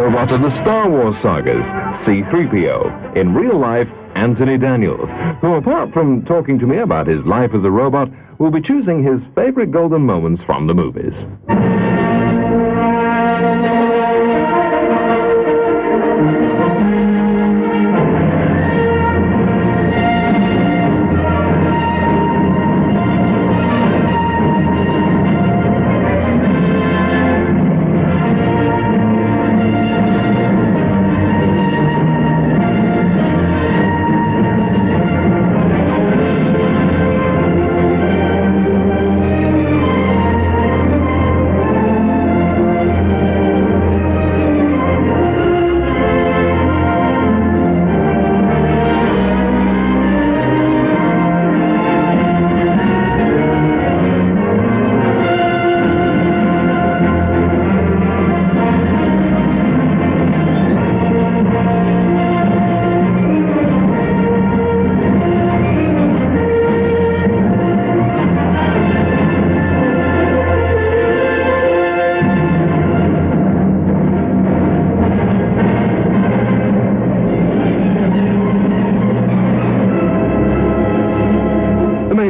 robot of the Star Wars sagas, C-3PO. In real life, Anthony Daniels, who, apart from talking to me about his life as a robot, will be choosing his favorite golden moments from the movies.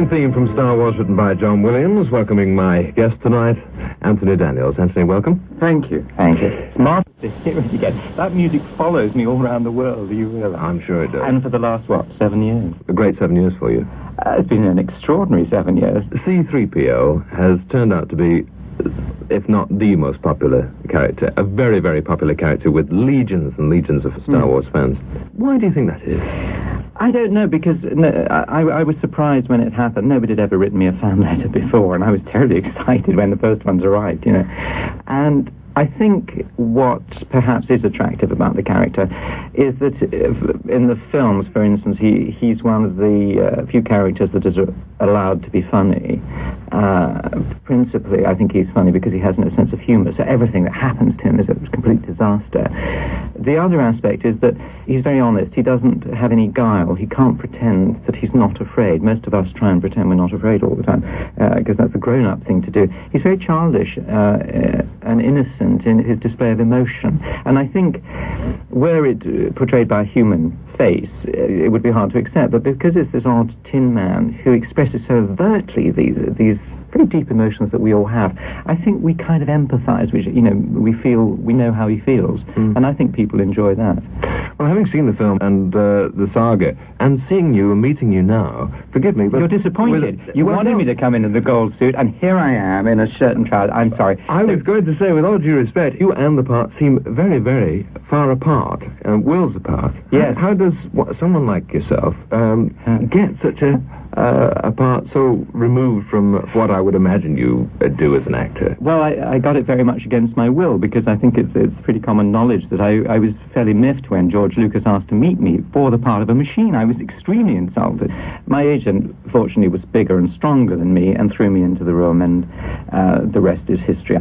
Theme from Star Wars, written by John Williams, welcoming my guest tonight, Anthony Daniels. Anthony, welcome. Thank you. Thank you. It's marvelous to hear it again. That music follows me all around the world, do you realise? I'm sure it does. And for the last, 7 years? A great 7 years for you. It's been an extraordinary 7 years. C-3PO has turned out to be, if not the most popular character, a very, very popular character with legions and legions of Star Wars fans. Why do you think that is? I don't know, because I was surprised when it happened. Nobody had ever written me a fan letter before, and I was terribly excited when the first ones arrived, And I think what perhaps is attractive about the character is that in the films, for instance, he's one of the few characters that is allowed to be funny. Principally, I think he's funny because he has no sense of humour, so everything that happens to him is a complete disaster. The other aspect is that he's very honest. He doesn't have any guile. He can't pretend that he's not afraid. Most of us try and pretend we're not afraid all the time, because that's the grown-up thing to do. He's very childish and innocent in his display of emotion. And I think, were it portrayed by a human face, it would be hard to accept. But because it's this odd tin man who expresses so overtly these very deep emotions that we all have, I think we kind of empathise, which, we know how he feels. And I think people enjoy that. Well, having seen the film and the saga, and seeing you and meeting you now, forgive me, but... You're disappointed. You wanted me to come in the gold suit, and here I am in a shirt and trousers. I'm sorry. I was going to say, with all due respect, you and the part seem very, very far apart, worlds apart. Yes. How does someone like yourself get such a part so removed from what I would imagine you do as an actor? Well, I got it very much against my will, because I think it's pretty common knowledge that I was fairly miffed when George Lucas asked to meet me for the part of a machine. I was extremely insulted. My agent, fortunately, was bigger and stronger than me and threw me into the room, and the rest is history.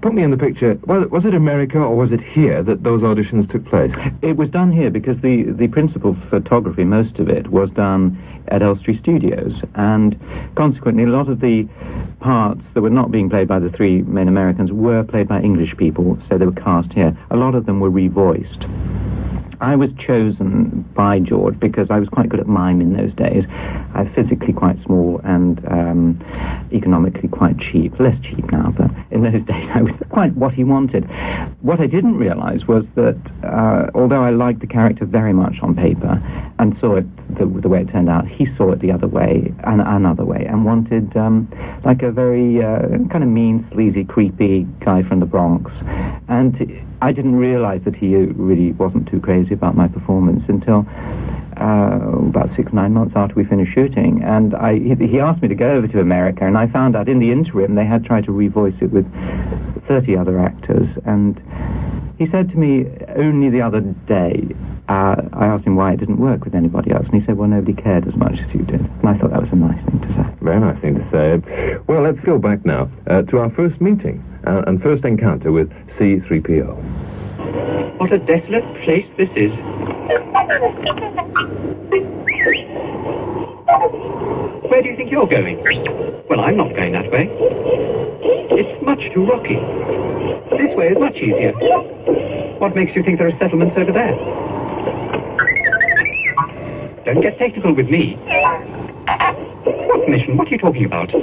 Put me in the picture. Was it America or was it here that those auditions took place? It was done here because the principal photography, most of it, was done at Elstree Studios, and consequently a lot of the parts that were not being played by the three main Americans were played by English people, so they were cast here. A lot of them were revoiced. I was chosen by George because I was quite good at mime in those days. I'm physically quite small and economically quite cheap. Less cheap now, but in those days I was quite what he wanted. What I didn't realise was that although I liked the character very much on paper and saw it the way it turned out, he saw it the other way, and another way, and wanted like a very kind of mean, sleazy, creepy guy from the Bronx. And I didn't realise that he really wasn't too crazy about my performance until about 6-9 months after we finished shooting. And he asked me to go over to America, and I found out in the interim they had tried to revoice it with 30 other actors. And he said to me only the other day, I asked him why it didn't work with anybody else, and he said, well, nobody cared as much as you did. And I thought that was a nice thing to say. Very nice thing to say. Well, let's go back now to our first meeting and first encounter with C-3PO. What a desolate place this is. Where do you think you're going? Well, I'm not going that way. It's much too rocky. This way is much easier. What makes you think there are settlements over there? Don't get technical with me. What mission? What are you talking about?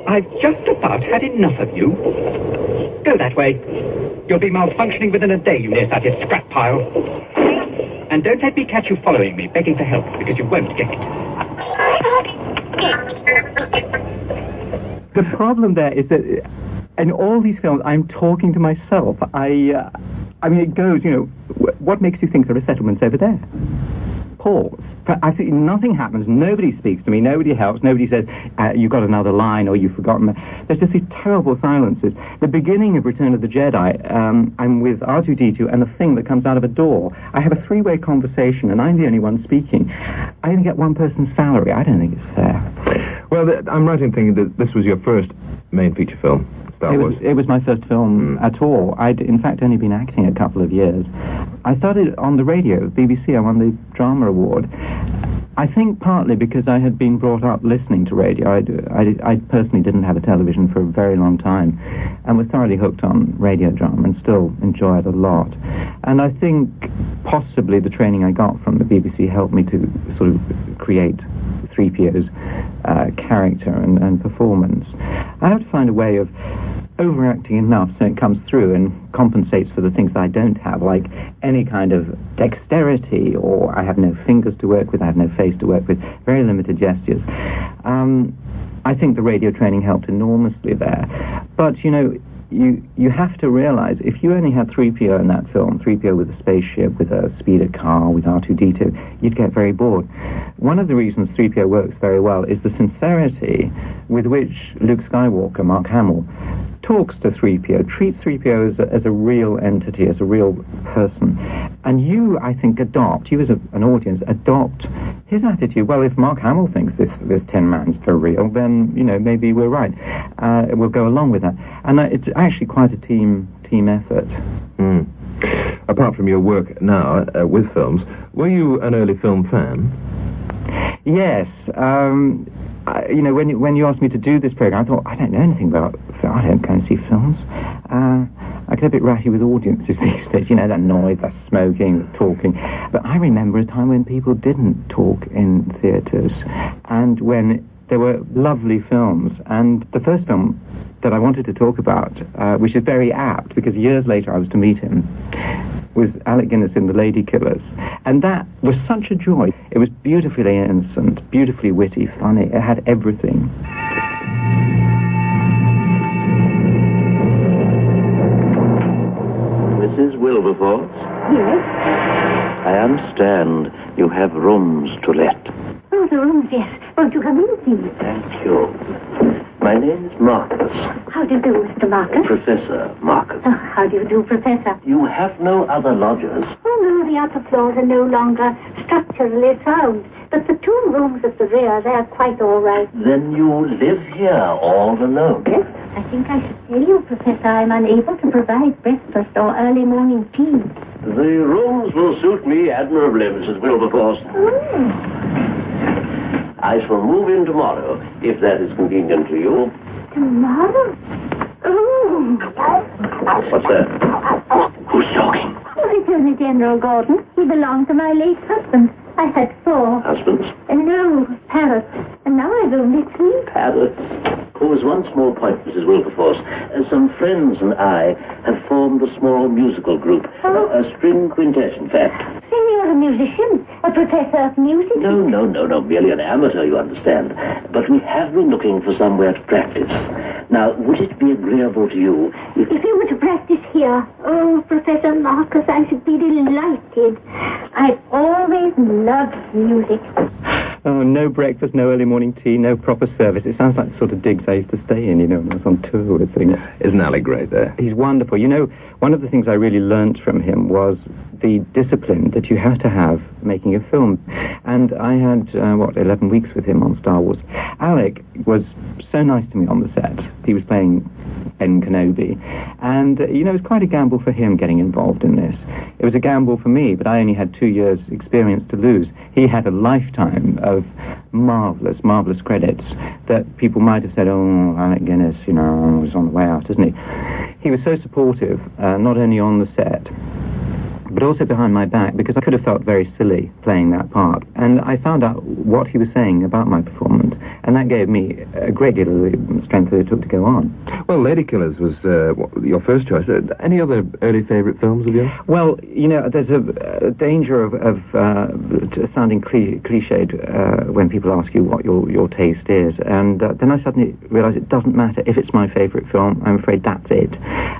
I've just about had enough of you. Go that way. You'll be malfunctioning within a day, you nearsighted scrap pile. And don't let me catch you following me, begging for help, because you won't get it. The problem there is that in all these films, I'm talking to myself. I mean, it goes, what makes you think there are settlements over there? Pause. Absolutely nothing happens. Nobody speaks to me. Nobody helps. Nobody says, you've got another line or you've forgotten. There's just these terrible silences. The beginning of Return of the Jedi, I'm with R2-D2 and the thing that comes out of a door. I have a three-way conversation and I'm the only one speaking. I only get one person's salary. I don't think it's fair. Well, I'm right in thinking that this was your first main feature film, Star Wars. It was my first film at all. I'd, in fact, only been acting a couple of years. I started on the radio, BBC. I won the Drama Award. I think partly because I had been brought up listening to radio. I personally didn't have a television for a very long time and was thoroughly hooked on radio drama and still enjoy it a lot. And I think possibly the training I got from the BBC helped me to sort of create C-3PO's character and performance. I have to find a way of overacting enough so it comes through and compensates for the things that I don't have, like any kind of dexterity, or I have no fingers to work with, I have no face to work with, very limited gestures. I think the radio training helped enormously there. But, you have to realize, if you only had 3PO in that film, 3PO with a spaceship, with a speeder car, with R2-D2, you'd get very bored. One of the reasons 3PO works very well is the sincerity with which Luke Skywalker, Mark Hamill, talks to 3PO, treats 3PO as a real entity, as a real person. And you, I think, you as an audience, adopt his attitude. Well, if Mark Hamill thinks this Tin Man's for real, then, maybe we're right. We'll go along with that. And it's actually quite a team effort. Apart from your work now with films, were you an early film fan? Yes. When you asked me to do this program, I thought, I don't know anything about film. I don't go and see films. I get a bit ratty with audiences these days, that noise, that smoking, the talking. But I remember a time when people didn't talk in theatres, and when there were lovely films. And the first film that I wanted to talk about, which is very apt, because years later I was to meet him, was Alec Guinness in The Lady Killers. And that was such a joy. It was beautifully innocent, beautifully witty, funny. It had everything. Mrs. Wilberforce? Yes? I understand you have rooms to let. Oh, the rooms, yes. Won't you come in, please? Thank you. My name is Marcus. How do you do, Mr. Marcus? Professor Marcus. Oh, how do you do, Professor? You have no other lodgers. Oh, no, the upper floors are no longer structurally sound. But the two rooms at the rear, they're quite all right. Then you live here all alone? Yes, I think I should tell you, Professor, I'm unable to provide breakfast or early morning tea. The rooms will suit me admirably, Mrs. Wilberforce. I shall move in tomorrow, if that is convenient to you. Tomorrow? Oh. What's that? Who's talking? Oh, it's only General Gordon. He belonged to my late husband. I had 4. Husbands? No, parrots. And now I've only 3. Parrots? Oh, there's one small point, Mrs. Wilberforce. Some friends and I have formed a small musical group. A string quintet, in fact. So you're a musician? A professor of music? No. Merely an amateur, you understand. But we have been looking for somewhere to practice. Now, would it be agreeable to you if you were to practice here? Oh, Professor Marcus, I should be delighted. I've always loved music. Oh, no breakfast, no early morning tea, no proper service. It sounds like the sort of digs I used to stay in, when I was on tour with things. Isn't Alec great there? He's wonderful. One of the things I really learnt from him was the discipline that you have to have making a film. And I had, 11 weeks with him on Star Wars. Alec was so nice to me on the set. He was playing Ben Kenobi. And, it was quite a gamble for him getting involved in this. It was a gamble for me, but I only had 2 years' experience to lose. He had a lifetime of marvellous, marvellous credits that people might have said, oh, Alec Guinness, was on the way out, isn't he? He was so supportive, not only on the set, but also behind my back, because I could have felt very silly playing that part. And I found out what he was saying about my performance, and that gave me a great deal of the strength that it took to go on. Well, Lady Killers was your first choice. Any other early favourite films of yours? Well, there's a danger of sounding cliched when people ask you what your taste is. And then I suddenly realised it doesn't matter. If it's my favourite film, I'm afraid that's it.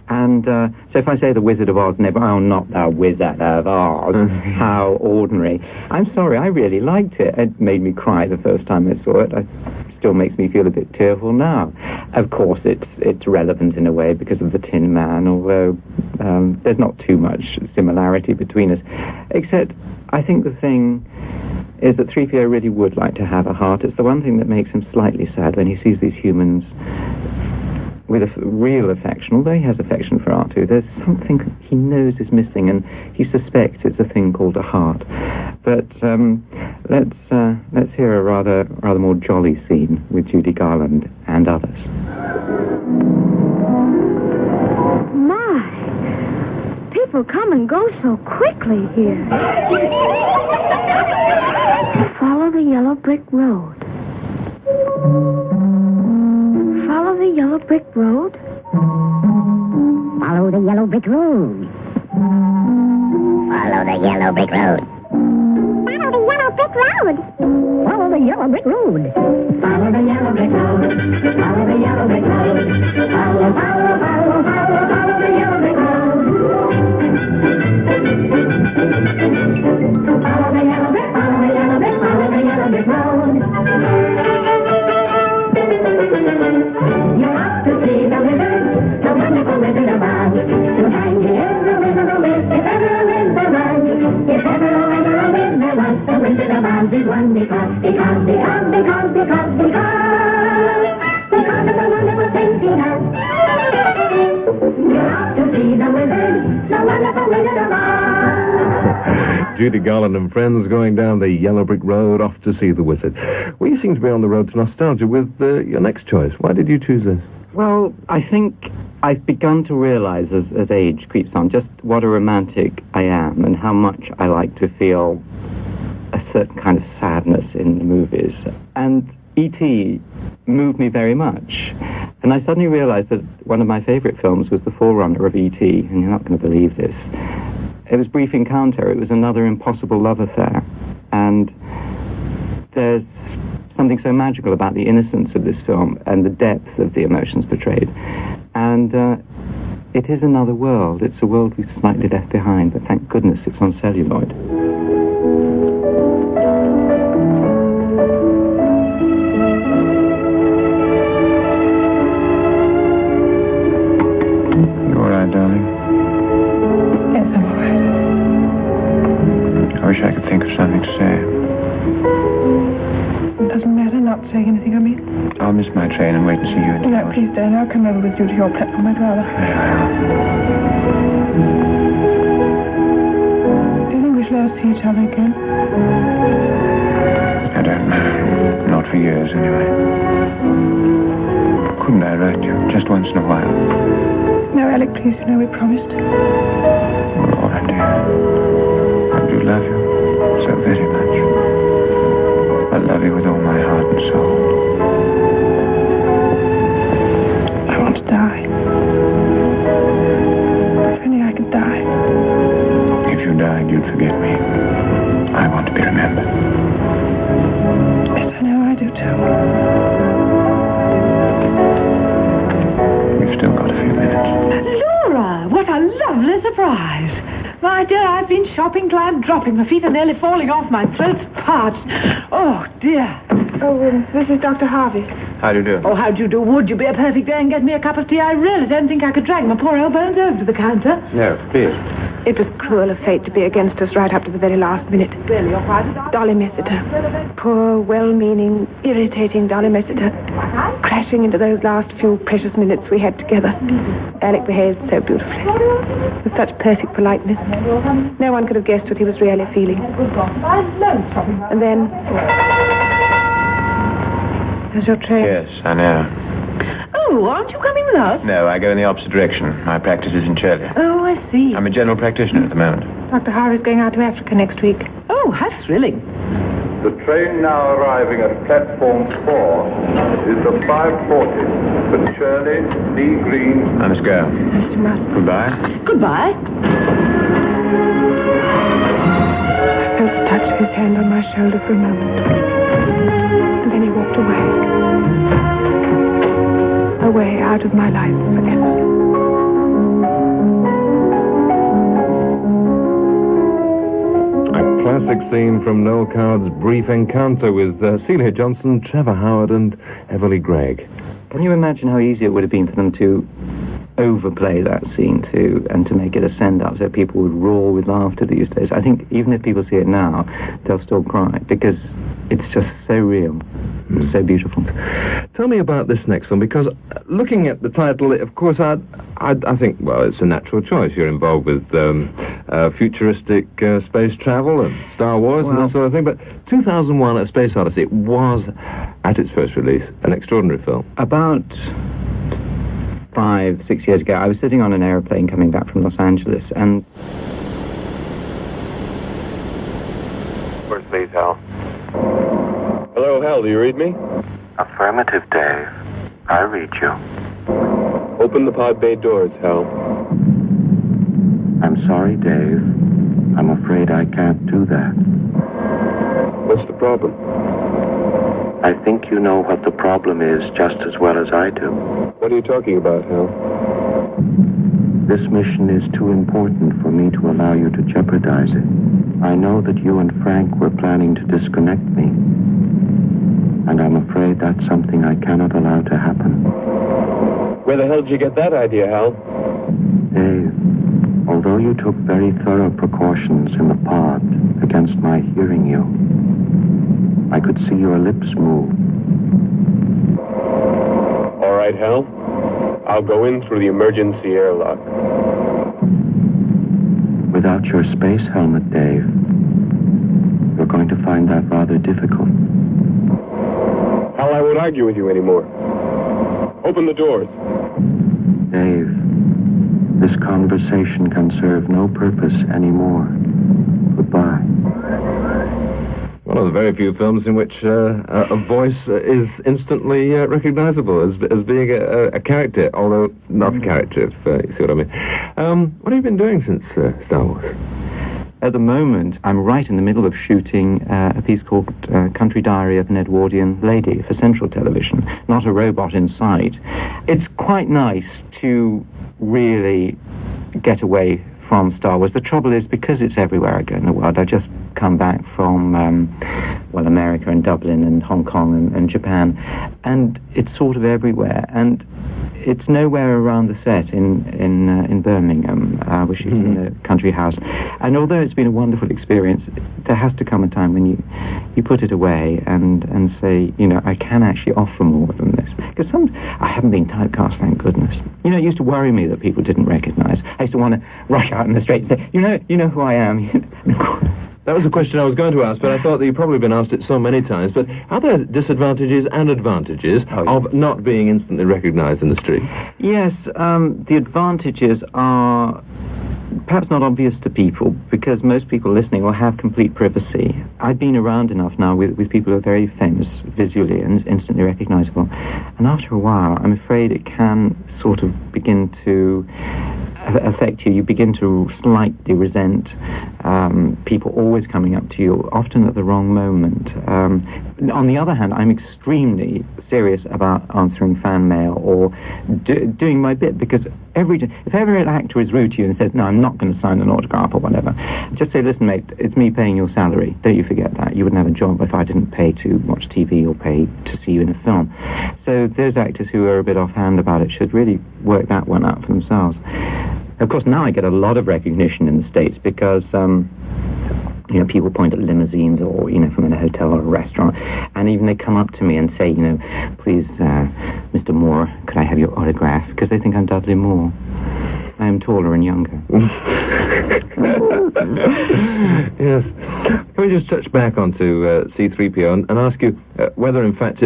And so if I say The Wizard of Oz, oh, not the Wizard of Oz, how ordinary. I'm sorry, I really liked it. It made me cry the first time I saw it. It still makes me feel a bit tearful now. Of course, it's relevant in a way because of the Tin Man, although there's not too much similarity between us. Except, I think the thing is that 3PO really would like to have a heart. It's the one thing that makes him slightly sad when he sees these humans with a real affection, although he has affection for R2, there's something he knows is missing, and he suspects it's a thing called a heart. But let's hear a rather more jolly scene with Judy Garland and others. My, people come and go so quickly here. Follow the yellow brick road. Follow the yellow brick road. Follow the yellow brick road. Follow the yellow brick road. Follow the yellow brick road. Follow the yellow brick road. Follow the yellow brick road. Follow the yellow brick road. Follow the yellow brick road. Follow the yellow brick, follow the yellow brick, follow the yellow brick road. You're off to see the wizard, the wonderful Wizard of Oz. To find he is the Wizard of Oz, if ever a wiz there was. If ever a wiz there was, the Wizard of Oz is one because of the wonderful things he does. You're off to see the wizard, the wonderful Wizard of Oz. Judy Garland and friends going down the yellow brick road off to see the wizard. Well, you seem to be on the road to nostalgia with your next choice. Why did you choose this? Well, I think I've begun to realise as age creeps on just what a romantic I am and how much I like to feel a certain kind of sadness in the movies. And E.T. moved me very much. And I suddenly realised that one of my favourite films was the forerunner of E.T., and you're not going to believe this. It was Brief Encounter. It was another impossible love affair. And there's something so magical about the innocence of this film and the depth of the emotions portrayed. And it is another world. It's a world we've slightly left behind, but thank goodness it's on celluloid. You all right, darling? Yes, I'm all right. I wish I could think of something to say. It doesn't matter not saying anything, I mean. I'll miss my train and wait and see you in No, please don't. I'll come over with you to your platform, I'd rather. Do you think we shall ever see each other again? I don't know. Not for years, anyway. Couldn't I write you just once in a while? No, Alec, please, you know we promised. Well, all right, dear. I do love you so very much. I love you with all my heart and soul. I want to die. If only I could die. If you died, you'd forget me. I want to be remembered. Yes, I know, I do too. We've still got a few minutes. Laura, what a lovely surprise. my dear, I've been shopping till I'm dropping. My feet are nearly falling off. My throat's parched. Oh, dear. Oh, this is Dr. Harvey. How do you do? Oh, how do you do? Would you be a perfect day and get me a cup of tea? I really don't think I could drag my poor old bones over to the counter. No, please. It was cruel of fate to be against us right up to the very last minute. Dolly Messiter. Poor, well-meaning, irritating Dolly Messiter. Crashing into those last few precious minutes we had together. Alec behaved so beautifully. With such perfect politeness. No one could have guessed what he was really feeling. And then... There's your train. Yes, I know. Oh, aren't you coming with us? No, I go in the opposite direction. My practice is in Shirley. Oh, I see. I'm a general practitioner at the moment. Dr. Harvey's going out to Africa next week. Oh, how thrilling. The train now arriving at platform 4 is the 5:40 for Shirley, Lee Green. I must go. Yes, you must. Goodbye. Goodbye. I felt the touch of his hand on my shoulder for a moment. And then he walked away. Away out of my life forever. A classic scene from Noel Coward's brief encounter with Celia Johnson, Trevor Howard and Everly Gregg. Can you imagine how easy it would have been for them to overplay that scene and to make it a send-up so people would roar with laughter these days? I think even if people see it now, they'll still cry because it's just so real. It's so beautiful. Tell me about this next film, because looking at the title, of course, I think, well, it's a natural choice. You're involved with futuristic space travel and Star Wars and that sort of thing, but 2001, A Space Odyssey was, at its first release, an extraordinary film. About 5-6 years ago, I was sitting on an aeroplane coming back from Los Angeles, and... Where's please, Hal? Hello, Hal, do you read me? Affirmative, Dave. I read you. Open the pod bay doors, Hal. I'm sorry, Dave. I'm afraid I can't do that. What's the problem? I think you know what the problem is just as well as I do. What are you talking about, Hal? This mission is too important for me to allow you to jeopardize it. I know that you and Frank were planning to disconnect me. And I'm afraid that's something I cannot allow to happen. Where the hell did you get that idea, Hal? Dave, although you took very thorough precautions in the pod against my hearing you, I could see your lips move. All right, Hal. I'll go in through the emergency airlock. Without your space helmet, Dave, you're going to find that rather difficult. Hal, I won't argue with you anymore. Open the doors. Dave, this conversation can serve no purpose anymore. Goodbye. One of the very few films in which a voice is instantly recognizable as being a character, although not a character, if you see what I mean. What have you been doing since Star Wars? At the moment, I'm right in the middle of shooting a piece called Country Diary of an Edwardian Lady for Central Television. Not a robot in sight. It's quite nice to really get away from Star Wars. The trouble is, because it's everywhere I go in the world, I've just come back from, America and Dublin and Hong Kong and Japan, and it's sort of everywhere. And it's nowhere around the set in Birmingham. We're shooting in a country house. And although it's been a wonderful experience, there has to come a time when you put it away and say, I can actually offer more than this. Because I haven't been typecast, thank goodness. It used to worry me that people didn't recognize. I used to want to rush out in the street and say, you know who I am. That was a question I was going to ask, but I thought that you've probably been asked it so many times. But are there disadvantages and advantages of not being instantly recognized in the street? Yes, the advantages are perhaps not obvious to people because most people listening will have complete privacy. I've been around enough now with people who are very famous visually and instantly recognizable. And after a while, I'm afraid it can sort of begin to affect you. You begin to slightly resent people always coming up to you, often at the wrong moment. On the other hand, I'm extremely serious about answering fan mail or doing my bit, because if ever an actor is rude to you and says, no, I'm not going to sign an autograph or whatever, just say, listen, mate, it's me paying your salary. Don't you forget that. You wouldn't have a job if I didn't pay to watch TV or pay to see you in a film. So those actors who are a bit offhand about it should really work that one out for themselves. Of course, now I get a lot of recognition in the States because people point at limousines or, from in a hotel or a restaurant, and even they come up to me and say, please, Mr. Moore, could I have your autograph? Because they think I'm Dudley Moore. I am taller and younger. Yes. Can we just touch back onto C-3PO and ask you whether, in fact,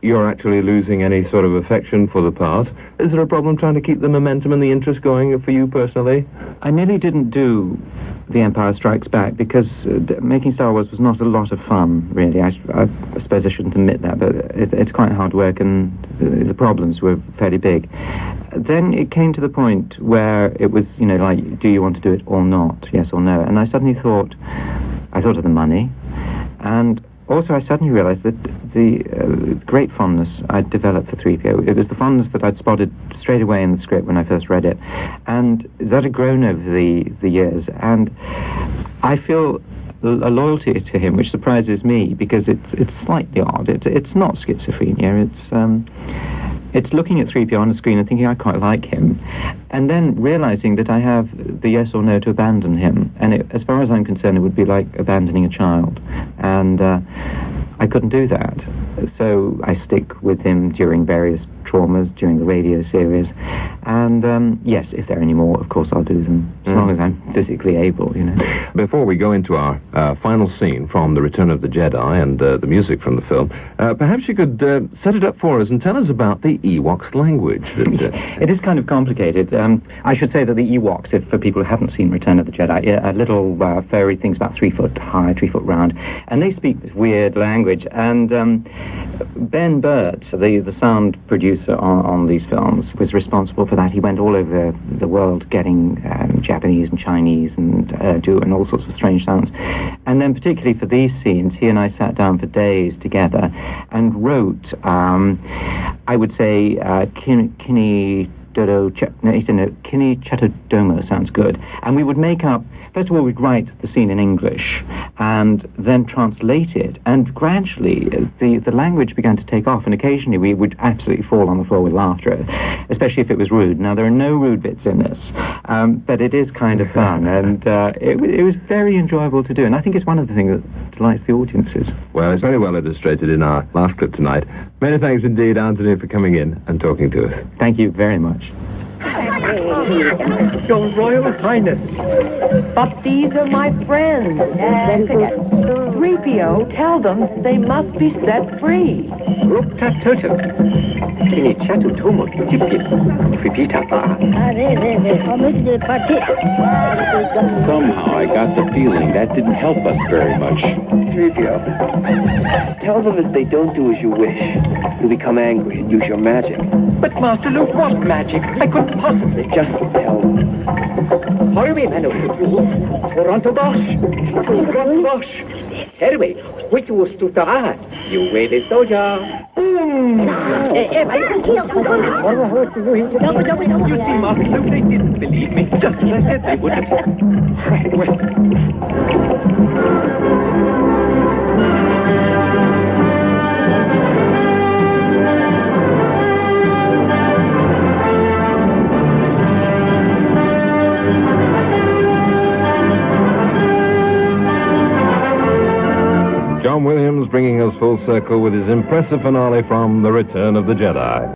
you're actually losing any sort of affection for the part? Is there a problem trying to keep the momentum and the interest going for you personally? I nearly didn't do The Empire Strikes Back because making Star Wars was not a lot of fun, really. I suppose I shouldn't admit that, but it's quite hard work, and the problems were fairly big. Then it came to the point where it was, like, do you want to do it or not, yes or no? And I suddenly thought of the money, and also I suddenly realized that the great fondness I'd developed for 3PO, it was the fondness that I'd spotted straight away in the script when I first read it, and that had grown over the years, and I feel a loyalty to him which surprises me, because it's slightly odd. It's not schizophrenia, it's looking at 3PO on the screen and thinking I quite like him, and then realizing that I have the yes or no to abandon him. And as far as I'm concerned, it would be like abandoning a child. And I couldn't do that. So I stick with him during various traumas, during the radio series. And yes, if there are any more, of course I'll do them, as long as I'm physically able, Before we go into our final scene from The Return of the Jedi and the music from the film, perhaps you could set it up for us and tell us about the Ewoks language. It is kind of complicated. I should say that the Ewoks, for people who haven't seen Return of the Jedi, are little furry things about 3 foot high, 3 foot round, and they speak this weird language. And Ben Burt, the sound producer on these films, was responsible for that. He went all over the world getting Japanese and Chinese and Urdu and all sorts of strange sounds. And then particularly for these scenes, he and I sat down for days together and wrote, I would say, Kini Chatodomo sounds good. And we would make up, first of all, we'd write the scene in English and then translate it. And gradually, the language began to take off, and occasionally we would absolutely fall on the floor with laughter, especially if it was rude. Now, there are no rude bits in this, but it is kind of fun, and it was very enjoyable to do. And I think it's one of the things that delights the audiences. Well, it's very well illustrated in our last clip tonight. Many thanks indeed, Anthony, for coming in and talking to us. Thank you very much. Your Royal Highness. But these are my friends. 3PO, tell them they must be set free. Rupta-toto. Kini chatu tomo tipi. Pipita-pa. Somehow I got the feeling that didn't help us very much. 3PO, tell them if they don't do as you wish, you'll become angry and use your magic. But Master Luke, what magic? I couldn't possibly. Just tell them. Hurry, Manu. Toronto Bosch. Toronto Bosch. Anyway, which was to the you wait it, Soja. You see, Master Luke, they didn't believe me. Just as I said they wouldn't. John Williams bringing us full circle with his impressive finale from The Return of the Jedi.